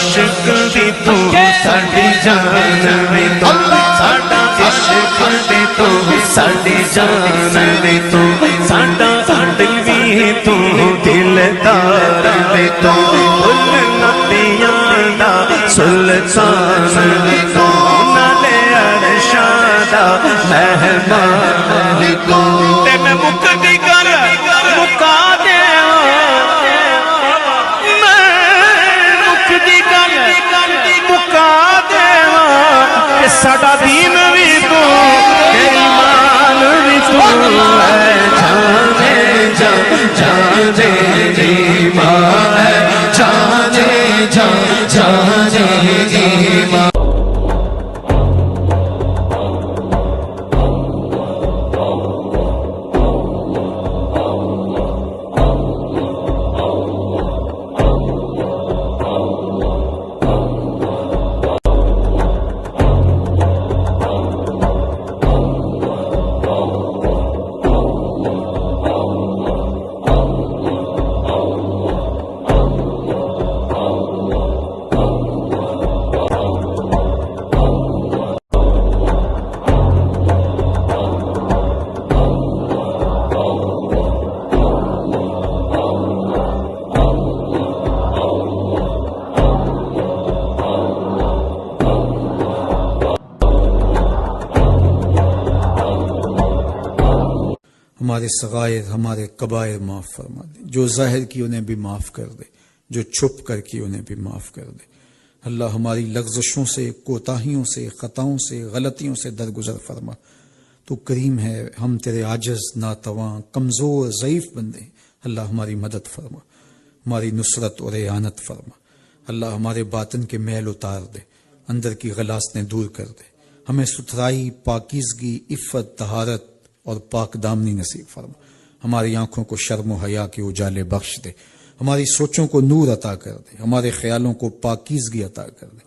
عشق دی تو ساڈی جان وی تو ساڈا عشق دی تو ساڈی جان وی تو ساڈا دل وی تو دلدار وی تو بھول نبیاں دا سلطان وی تو نالے عرشاں دا مہمان وی تو تے میں مکدی کر مکا دے میں مکدی کر مکا دے کہ ساڈا دین وی تو ایمان وی تو ہے جانے جانے ایمان ہے جانے جانے ایمان ہمارے صغائر ہمارے کبائر معاف فرما دے، جو ظاہر کی انہیں بھی معاف کر دے، جو چھپ کر کی انہیں بھی معاف کر دے۔ اللہ ہماری لغزشوں سے، کوتاہیوں سے، خطاؤں سے، غلطیوں سے درگزر فرما۔ تو کریم ہے، ہم تیرے عاجز، ناتواں، کمزور، ضعیف بندے ہیں۔ اللہ ہماری مدد فرما، ہماری نصرت اور اعانت فرما۔ اللہ ہمارے باطن کے میل اتار دے، اندر کی غلاظتیں دور کر دے، ہمیں ستھرائی، پاکیزگی، عفت، طہارت اور پاک دامنی نصیب فرما۔ ہماری آنکھوں کو شرم و حیا کے اجالے بخش دے، ہماری سوچوں کو نور عطا کر دے، ہمارے خیالوں کو پاکیزگی عطا کر دے،